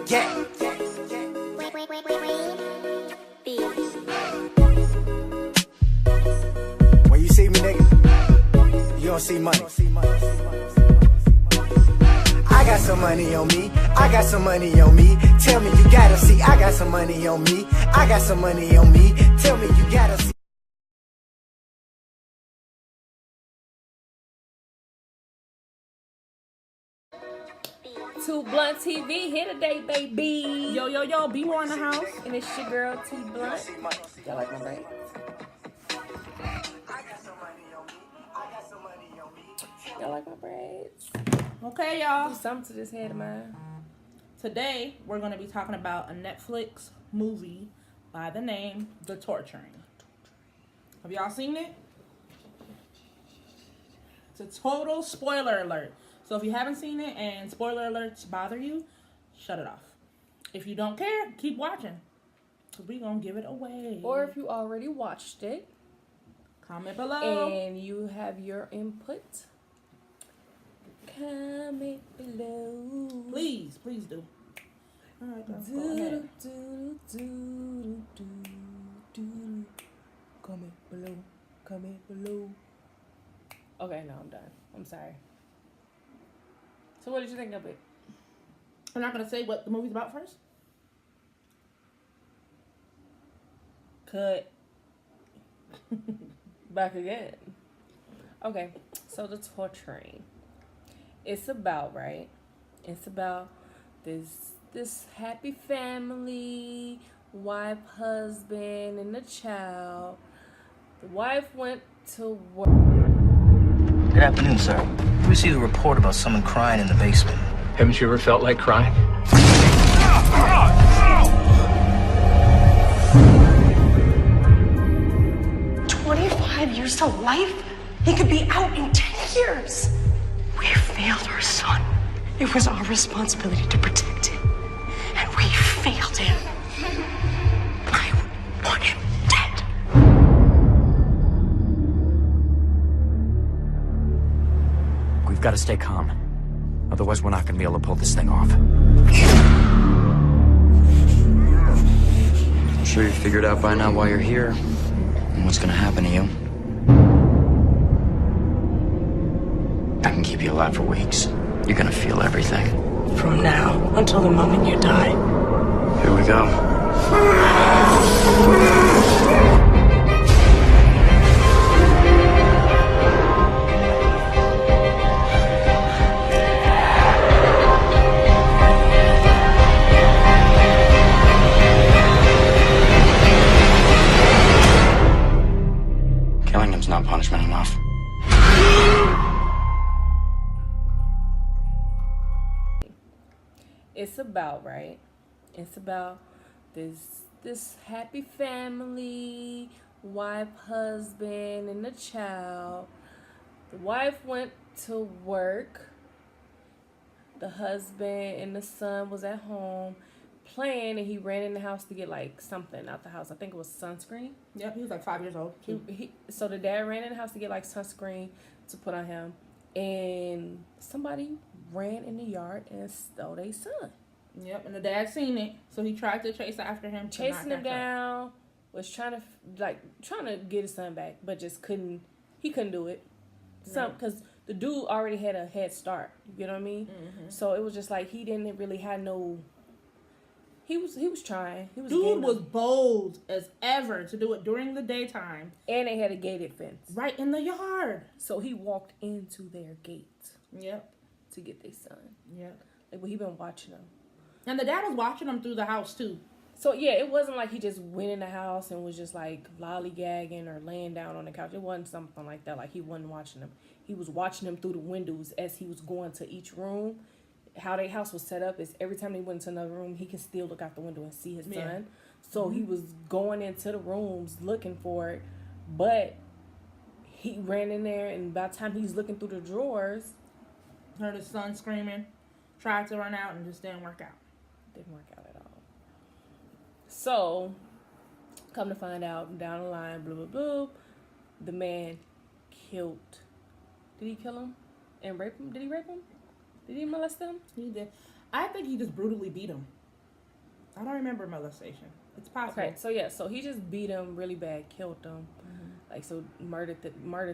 Yeah. When you see me, nigga, you don't see money. I got some money on me. I got some money on me. Tell me you gotta see. I got some money on me. I got some money on me. Tell me you gotta see. Tblunt TV here today, baby. Yo, Bmore in the house. And it's your girl, Tblunt. Y'all like my braids? Y'all like my braids? Okay, y'all. Do something to this head of mine. Today, we're going to be talking about a Netflix movie by the name The Torturing. Have y'all seen it? It's a total spoiler alert. So if you haven't seen it and spoiler alerts bother you, shut it off. If you don't care, keep watching. Because we're going to give it away. Or if you already watched it, comment below. And you have your input, comment below. Please do. All right, girl, go ahead. Comment below. Okay, no, I'm done. I'm sorry. So what did you think of it? I'm not going to say what the movie's about first. Cut. Back again. Okay, so The Torturing. It's about, right? It's about this happy family, wife, husband, and a child. The wife went to work. Good afternoon, sir. We received a report about someone crying in the basement. Haven't you ever felt like crying? 25 years to life? He could be out in 10 years. We failed our son. It was our responsibility to protect him. And we failed him. I want him dead. We've got to stay calm. Otherwise, we're not going to be able to pull this thing off. I'm sure you figured out by now why you're here and what's going to happen to you. I can keep you alive for weeks. You're going to feel everything. From now until the moment you die. Here we go. Killing him's not punishment enough. It's about, right? It's about this happy family, wife, husband, and a child. The wife went to work. The husband and the son was at home playing, and he ran in the house to get like something out the house. I think it was sunscreen. Yep, he was like 5 years old. So the dad ran in the house to get like sunscreen to put on him, and somebody ran in the yard and stole their son. Yep, and the dad seen it, so he tried to chase after him, chasing him down. Was trying to get his son back, but just couldn't. He couldn't do it. Because the dude already had a head start. You know what I mean? Mm-hmm. So it was just like he didn't really have no. He was trying. Dude was bold as ever to do it during the daytime. And they had a gated fence. Right in the yard. So he walked into their gate. Yep. To get their son. Yep. Like, well, he been watching them. And the dad was watching them through the house, too. So, yeah, it wasn't like he just went in the house and was just, like, lollygagging or laying down on the couch. It wasn't something like that. Like, he wasn't watching them. He was watching them through the windows as he was going to each room. How their house was set up is every time they went into another room, he can still look out the window and see his son. So he was going into the rooms looking for it, but he ran in there, and by the time he's looking through the drawers, heard his son screaming, tried to run out, and just didn't work out. Didn't work out at all. So, come to find out, down the line, blah, blah, blah, the man killed. Did he kill him and rape him? Did he rape him? Did he molest him? He did. I think he just brutally beat him. I don't remember molestation. It's possible. Okay, so he just beat him really bad, killed him, like so murdered the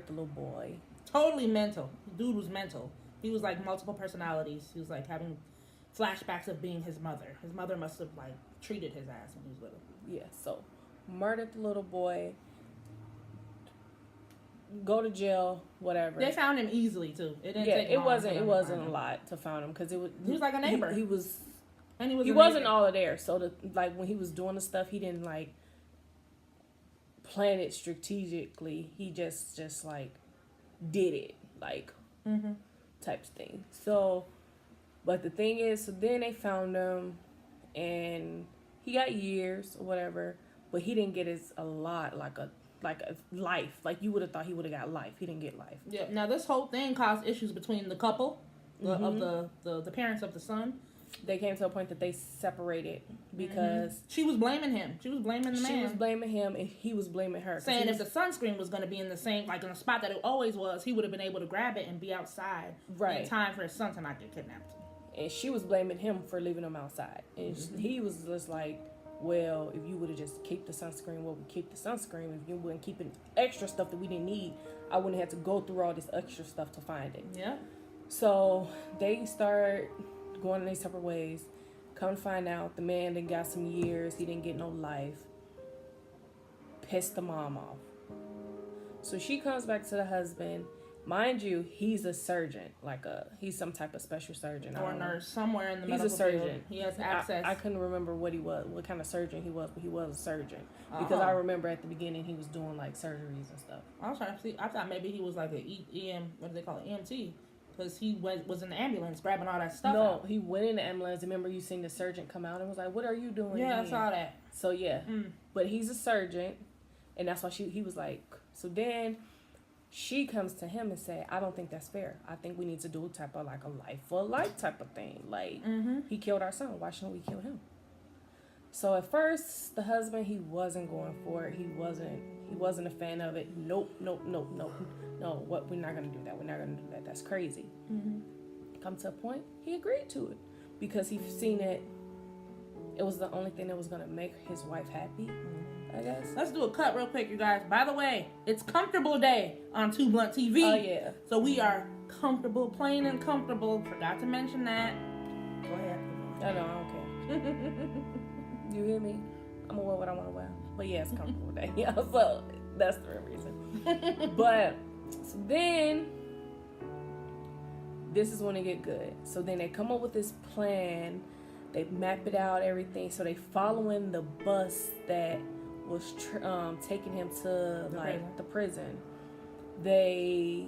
little boy. Totally mental. Dude was mental. He was like multiple personalities. He was like having flashbacks of being his mother. His mother must have like treated his ass when he was little. Yeah, so murdered the little boy. Go to jail, whatever. They found him easily too. It didn't take long. It wasn't a lot to find him because he was like a neighbor. He was. And he wasn't all there, so like when he was doing the stuff, he didn't like plan it strategically. He just like did it, like type of thing. So, but the thing is, so then they found him, and he got years or whatever, but he didn't get a lot like a life. Like you would have thought he would have got life. He didn't get life. Yeah. Now this whole thing caused issues between the couple, of the parents of the son. They came to a point that they separated because she was blaming him. She was blaming the man. She was blaming him, and he was blaming her. Saying if the sunscreen was going to be in the same, like in the spot that it always was, he would have been able to grab it and be outside in time for his son to not get kidnapped. And she was blaming him for leaving him outside. And he was just like, well, if you would have just kept the sunscreen, well, we keep the sunscreen. If you wouldn't keep extra stuff that we didn't need, I wouldn't have to go through all this extra stuff to find it. Yeah. So they start going in their separate ways. Come to find out, the man that got some years, he didn't get no life. Pissed the mom off. So she comes back to the husband. Mind you, he's a surgeon, he's some type of special surgeon or a nurse somewhere in the medical field. He's a surgeon. He has access. I couldn't remember what kind of surgeon he was, but he was a surgeon because I remember at the beginning he was doing like surgeries and stuff. I was trying to see. I thought maybe he was like what do they call it, EMT? Because he was in the ambulance grabbing all that stuff out. He went in the ambulance. Remember you seen the surgeon come out and was like, what are you doing Yeah, here? I saw that. So yeah, but he's a surgeon, and that's why he was like, so then she comes to him and say, I don't think that's fair. I think we need to do a type of like a life for life type of thing. Like he killed our son. Why shouldn't we kill him? So at first the husband, he wasn't going for it. He wasn't a fan of it. Nope. No, what, we're not going to do that. We're not going to do that. That's crazy. Come to a point, he agreed to it because he seen it was the only thing that was going to make his wife happy, I guess. Let's do a cut real quick, you guys. By the way, it's Comfortable Day on Tblunt TV. Oh, yeah. So we are comfortable, plain and comfortable. Forgot to mention that. Go ahead. I know, I don't care. You hear me? I'm gonna wear what I want to wear. But yeah, it's Comfortable Day. Yeah, so that's the real reason. But so then this is when it get good. So then they come up with this plan. They map it out, everything. So they following the bus that was taking him to the prison. They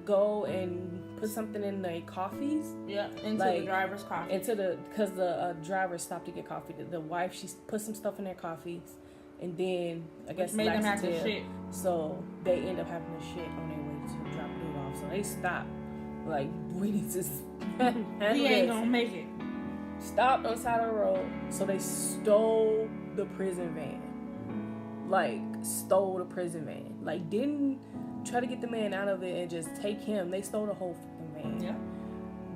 go and put something in their coffees. Yeah, into the driver's coffee. Because the driver stopped to get coffee. The wife, she put some stuff in their coffees, and then I guess made them have to shit. So they end up having to shit on their way to drop it off. So they stop. Like, we need to we ain't gonna make it. Stopped on the side of the road. So they stole the prison van. Like, stole the prison van. Like, didn't try to get the man out of it and just take him. They stole the whole fucking van. Yeah.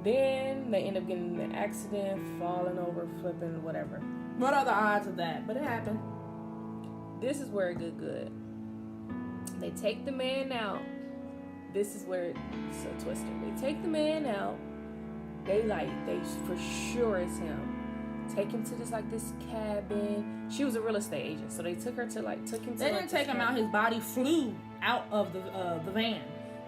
Then they end up getting in an accident, falling over, flipping, whatever. What are the odds of that? But it happened. This is where it get good. They take the man out. This is where it's so twisted. They take the man out. They for sure it's him. Take him to this cabin. She was a real estate agent, so they took him to. They didn't take him out. His body flew out of the van,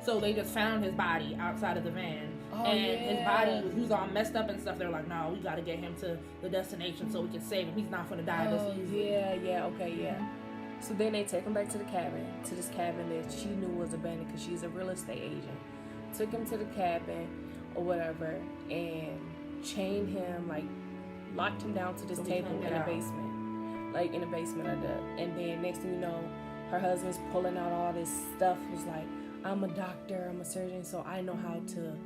so they just found his body outside of the van, his body he was all messed up and stuff. They're like, no, we got to get him to the destination so we can save him. He's not gonna die this easy. Yeah. So then they take him back to the cabin, to this cabin that she knew was abandoned because she's a real estate agent. Took him to the cabin or whatever and chained him, locked him down to this table in a basement. In the basement of the... And then next thing you know, her husband's pulling out all this stuff. Was like, I'm a doctor, I'm a surgeon, so I know how to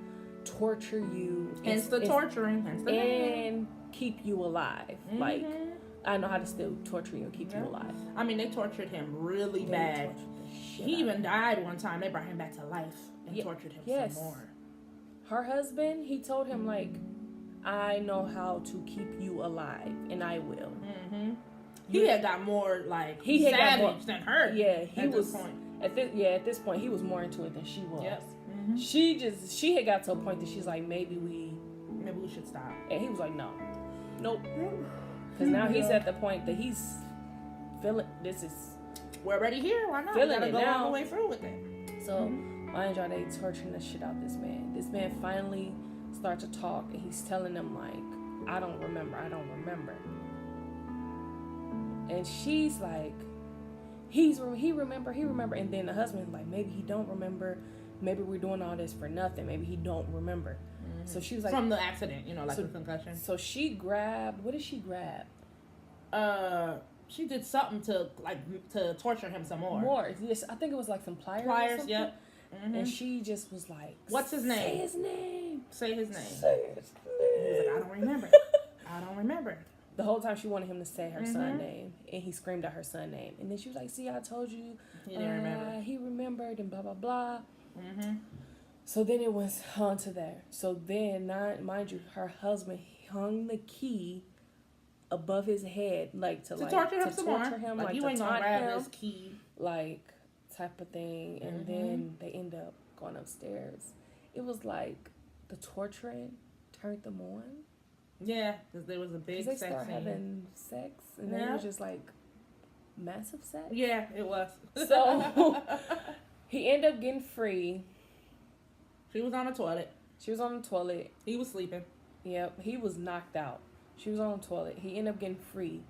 torture you. Hence the torturing. And keep you alive. I know how to still torture you and keep you alive. I mean, they tortured him really bad. He even died one time. They brought him back to life and tortured him some more. Her husband, he told him, I know how to keep you alive, and I will. Mm-hmm. He had got more like savage than her. Yeah, he was. This point. At this point, he was more into it than she was. Yep. Mm-hmm. She had got to a point that she's like, maybe we should stop. And he was like, no, nope. Because now he's at the point that he's feeling this is. We're already here. Why not? Feeling we gotta it go now. all the way through with it. So, mind y'all, they torturing the shit out this man. This man finally starts to talk, and he's telling them like, I don't remember. And she's like, he remember. And then the husband's like, maybe he don't remember. Maybe we're doing all this for nothing. Maybe he don't remember. Mm-hmm. So she was like, from the accident, like the concussion. So she grabbed. What did she grab? She did something to torture him some more. Yes, I think it was like some pliers. Pliers, yep. Mm-hmm. And she just was like, "What's his name? Say his name. Say his name." He was like, "I don't remember." The whole time she wanted him to say her son's name, and he screamed out her son's name. And then she was like, "See, I told you." He didn't remember. He remembered, and blah blah blah. Mm-hmm. So then it was on to there. So then, mind you, her husband hung the key above his head, to torture him, like you ain't gonna grab this key, type of thing. And then they end up going upstairs. It was like the torturing turned them on. Yeah, because there was a big sex scene. They started having sex, and then it was just like massive sex. Yeah, it was. So he ended up getting free. She was on the toilet. He was sleeping. Yep, he was knocked out. She was on the toilet. He ended up getting free.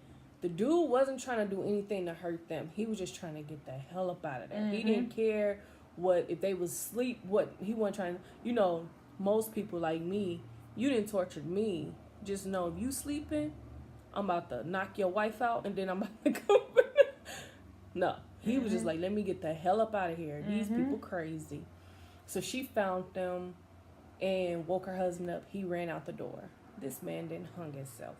The dude wasn't trying to do anything to hurt them. He was just trying to get the hell up out of there. He didn't care if they was asleep. He wasn't trying to, most people like me, you didn't torture me. Just know if you sleeping, I'm about to knock your wife out, and then I'm about to go. No, he was just like, let me get the hell up out of here. These people crazy. So she found them and woke her husband up. He ran out the door. This man then hung himself.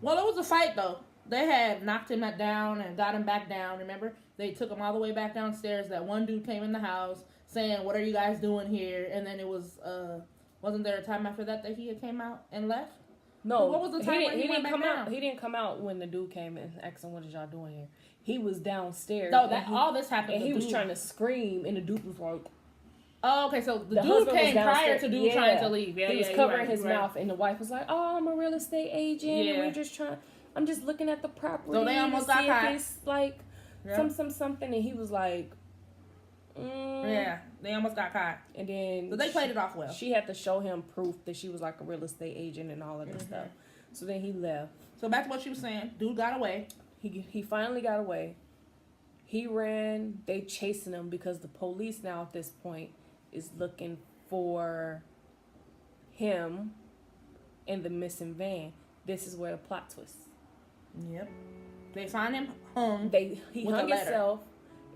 Well, it was a fight, though. They had knocked him down and got him back down, remember? They took him all the way back downstairs. That one dude came in the house saying, what are you guys doing here? And then it was, wasn't there a time after that he had came out and left? No. What was the time when he went back down? He didn't come out when the dude came in asking, what is y'all doing here? He was downstairs. No, all this happened. And he was trying to scream, and the dude was like... Oh, okay, so the dude came prior to dude trying to leave. Yeah, he was covering his mouth, and the wife was like, "Oh, I'm a real estate agent, and I'm just looking at the property." So they almost got caught. It's like something, and he was like, "Yeah, they almost got caught." And then they played it off well. She had to show him proof that she was like a real estate agent and all of this stuff. So then he left. So back to what she was saying, dude got away. He finally got away. He ran. They chasing him because the police now at this point is looking for him in the missing van. This is where the plot twist. Yep. They find him hung. He hung himself,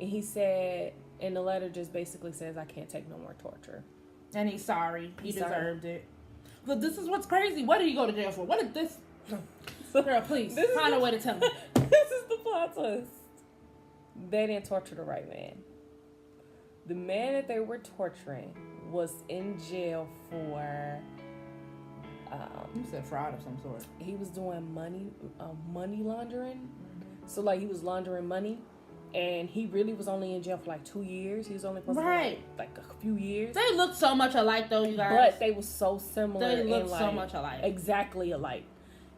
and he said, and the letter just basically says, I can't take no more torture. And he's sorry. He deserved it. But this is what's crazy. What did he go to jail for? What did this... Girl, please, find a way to tell me. This is the plot twist. They didn't torture the right man. The man that they were torturing was in jail for... you said fraud of some sort. He was doing money laundering. So, he was laundering money. And he really was only in jail for, 2 years. He was only supposed to be, a few years. They look so much alike, though, you guys. But they were so similar. They look so much alike. Exactly alike.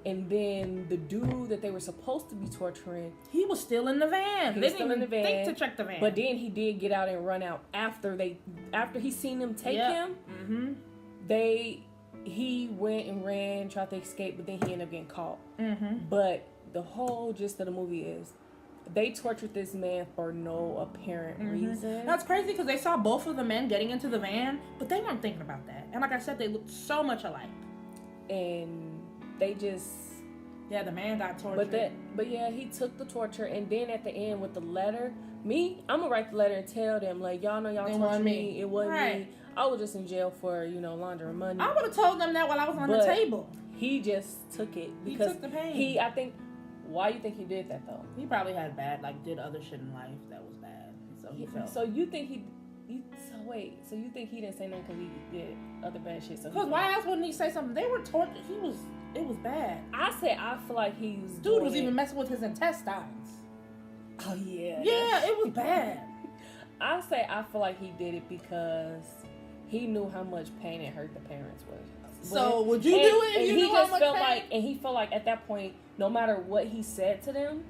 And then the dude that they were supposed to be torturing... He was still in the van. They didn't even think to check the van. But then he did get out and run out after he seen them take him. Mm-hmm. He went and ran, tried to escape, but then he ended up getting caught. Mm-hmm. But the whole gist of the movie is they tortured this man for no apparent reason. That's crazy because they saw both of the men getting into the van, but they weren't thinking about that. And like I said, they looked so much alike. And... they just... Yeah, the man got tortured. But yeah, he took the torture, and then at the end with the letter, I'm going to write the letter and tell them, y'all know y'all tortured me. It wasn't me. I was just in jail for, laundering money. I would have told them that while I was on the table. He just took it. Because he took the pain. I think... Why you think he did that, though? He probably had did other shit in life that was bad. So he felt... So you think So you think he didn't say nothing because he did other bad shit? Because why else wouldn't he say something? They were tortured. It was bad. I feel like he was. Dude was even messing with his intestines. Oh yeah. Yeah, it was bad. I feel like he did it because he knew how much pain and hurt the parents was. So would you do it if you knew how much pain? And he felt like at that point, no matter what he said to them,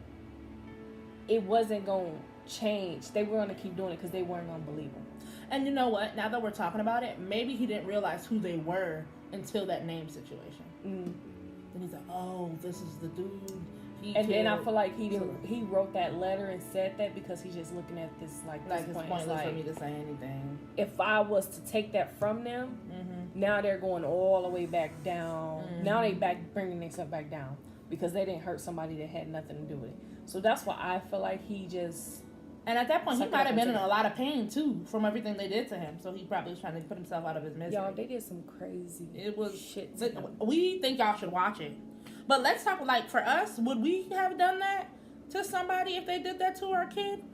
it wasn't going to change. They were going to keep doing it because they weren't going to believe him. And you know what? Now that we're talking about it, maybe he didn't realize who they were until that name situation. Then he's like, "Oh, this is the dude." Then I feel like he wrote that letter and said that because he's just looking at this like it's pointless for me to say anything. If I was to take that from them, now they're going all the way back down. Now they bringing themselves back down because they didn't hurt somebody that had nothing to do with it. So that's why I feel like he just. And at that point, he might have been in a lot of pain too from everything they did to him. So he probably was trying to put himself out of his misery. Y'all, they did some crazy. It was shit. We think y'all should watch it, but let's talk. Like for us, would we have done that to somebody if they did that to our kid?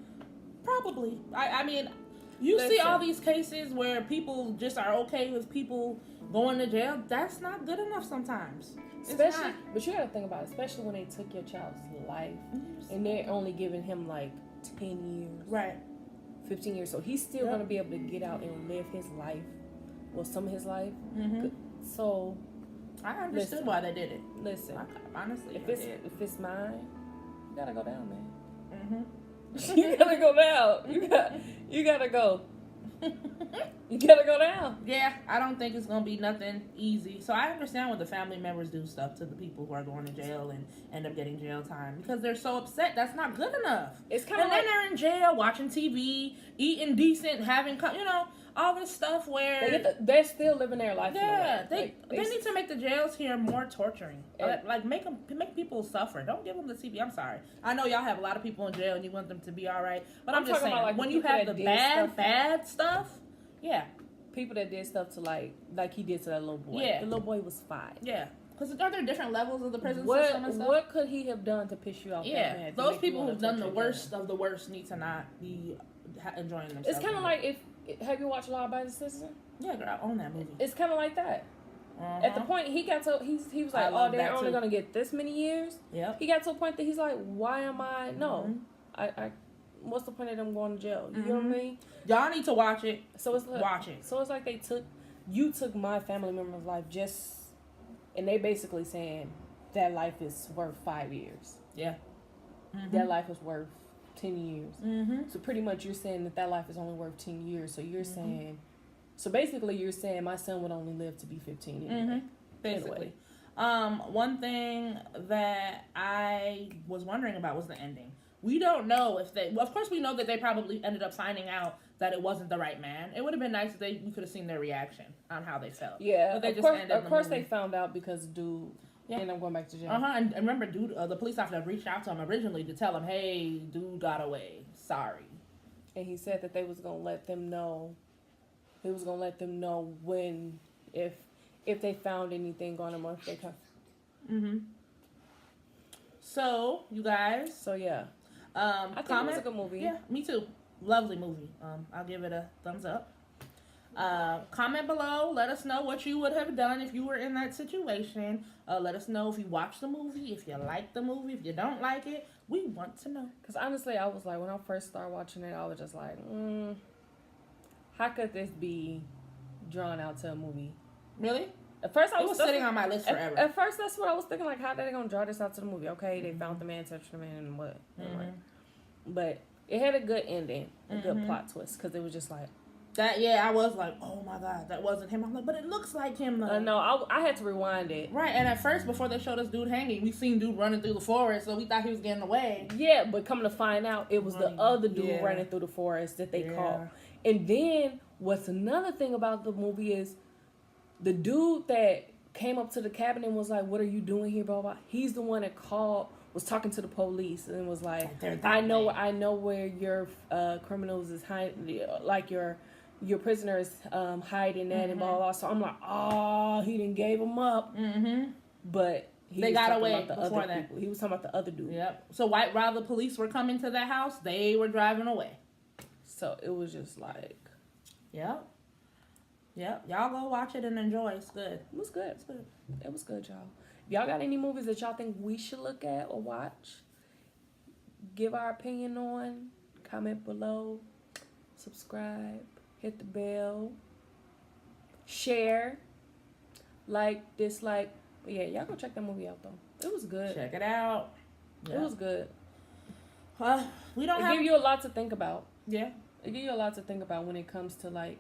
Probably. I mean, you see all these cases where people just are okay with people going to jail. That's not good enough sometimes. Especially, but you gotta think about it, especially when they took your child's life and they're only giving him like 10 years. Right. 15 years. So he's still going to be able to get out and live his life. Well, some of his life. So. I understood why they did it. Listen. Honestly. If it's mine, you got to go down, man. You got to go down. You got to go. You got to go down. Yeah, I don't think it's going to be nothing easy. So I understand when the family members do stuff to the people who are going to jail and end up getting jail time because they're so upset. That's not good enough. It's kind of like then they're in jail watching TV, eating decent, having, all this stuff where they're still living their life. Yeah, they need to make the jails here more torturing. Make people suffer. Don't give them the TV. I'm sorry. I know y'all have a lot of people in jail and you want them to be all right, but I'm just saying like when you have the bad stuff. Yeah. People that did stuff to like he did to that little boy. Yeah. The little boy was 5. Yeah. Because are there different levels of the prison system and stuff? What could he have done to piss you off? Yeah. Those people who've done the worst of the worst need to not be enjoying themselves. It's kind of like have you watched Law Abiding Citizen? Yeah, girl, I own that movie. It's kind of like that. At the point he got to, he was like, oh, they're only going to get this many years? Yep. He got to a point that he's like, why am I? No. I what's the point of them going to jail? You know what I mean? Y'all need to watch it. So it's like, watch it. So it's like you took my family member's life and they basically saying that life is worth 5 years. Yeah. That life is worth 10 years. So pretty much you're saying that life is only worth 10 years. So you're saying, so basically you're saying my son would only live to be 15 anyway. Basically. One thing that I was wondering about was the ending. We don't know if of course we know that they probably ended up finding out that it wasn't the right man. It would have been nice if we could have seen their reaction on how they felt. Yeah, but they of course they found out because dude ended up going back to jail. And remember, dude, the police officer reached out to him originally to tell him, hey, dude got away. Sorry. And he said that they was going to let them know. He was going to let them know when, if they found anything on him or if they come. So, you guys. So, yeah. I think it was a good movie. Yeah, me too. Lovely movie. I'll give it a thumbs up. Comment below. Let us know what you would have done if you were in that situation. Let us know if you watched the movie, if you like the movie, if you don't like it. We want to know. Because honestly, I was like, when I first started watching it, I was just like, how could this be drawn out to a movie? Really? At first, it was sitting on my list forever. At first, that's what I was thinking. Like, how are they gonna draw this out to the movie? Okay, they found the man, touched the man, and what? But it had a good ending, a good plot twist, because it was just like that. Yeah, I was like, oh my god, that wasn't him. I'm like, but it looks like him though. No, I had to rewind it. Right, and at first, before they showed us dude hanging, we seen dude running through the forest, so we thought he was getting away. Yeah, but coming to find out, it was the other dude running through the forest that they caught. And then what's another thing about the movie is the dude that came up to the cabin and was like, what are you doing here, blah, blah. He's the one that was talking to the police and was like, I know where your criminals is hiding, like your prisoner is hiding that and blah, blah. So I'm like, oh, he didn't gave him up. But they got away before that. He was talking about the other dude. Yep. So while the police were coming to that house, they were driving away. So it was just like, Yep. Y'all go watch it and enjoy. It's good. It was good. It was good, y'all. If y'all got any movies that y'all think we should look at or watch, give our opinion on, comment below, subscribe, hit the bell, share, like, dislike. But yeah, y'all go check that movie out though. It was good. Check it out. It was good. We don't have... give you a lot to think about. Yeah. It give you a lot to think about when it comes to like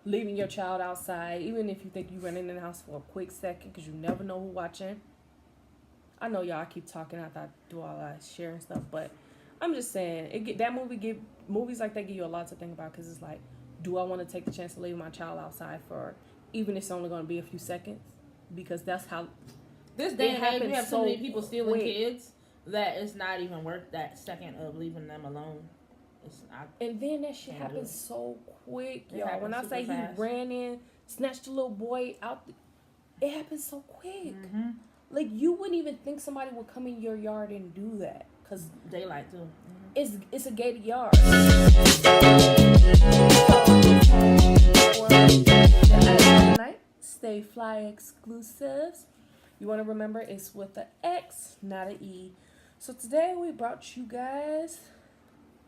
leaving your child outside, even if you think you run in the house for a quick second, because you never know who's watching. I know y'all keep talking after I do all that sharing stuff, but I'm just saying movies like that give you a lot to think about, because it's like, do I want to take the chance to leave my child outside for, even if it's only going to be a few seconds, because that's how this day and age we have so many people stealing quick. Kids that it's not even worth that second of leaving them alone. It's not. And then that shit happens so quick, It y'all. When I say fast. he ran in, snatched the little boy out, it happens so quick. Mm-hmm. Like, you wouldn't even think somebody would come in your yard and do that, because daylight too. Mm-hmm. It's a gated yard. Stay Fly exclusives. You want to remember it's with an X, not an E. So today we brought you guys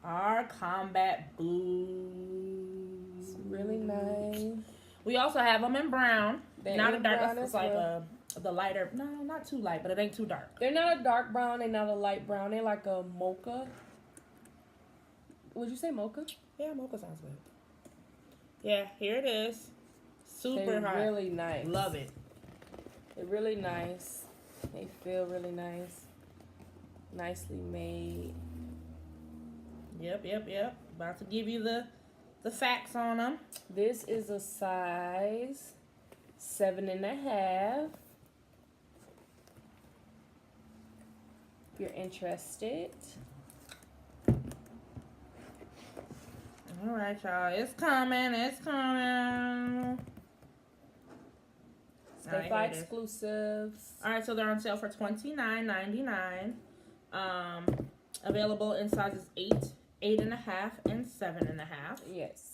our combat boots. Really nice. We also have them in brown. They're not in a dark. brown It's as like well. The lighter. No, not too light, but it ain't too dark. They're not a dark brown. They're not a light brown. They're like a mocha. Would you say mocha? Yeah, mocha sounds good. Yeah, here it is. Super hot. Really nice. Love it. They're really nice. They feel really nice. Nicely made. Yep. About to give you the facts on them. This is a size 7.5. If you're interested. All right, y'all. It's coming. Stay Fly exclusives. All right, so they're on sale for $29.99. Available in sizes 8, 8.5, and 7.5. Yes.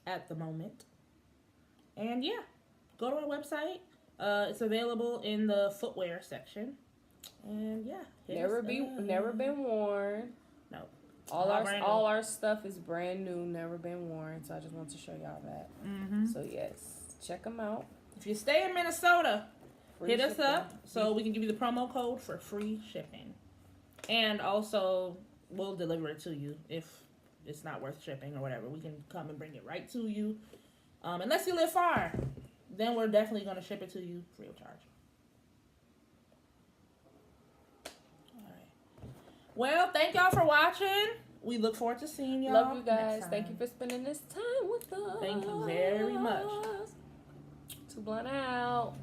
At the moment. And yeah, go to our website. It's available in the footwear section. And yeah, never been worn. No. All our stuff is brand new, never been worn. So I just want to show y'all that. Mm-hmm. So yes, check them out. If you stay in Minnesota, hit us up so we can give you the promo code for free shipping. And also, we'll deliver it to you if it's not worth shipping or whatever. We can come and bring it right to you. Unless you live far, then we're definitely going to ship it to you free of charge. All right. Well, thank y'all for watching. We look forward to seeing y'all. Love you guys. Thank you for spending this time with us. Thank you very much. Tblunt out.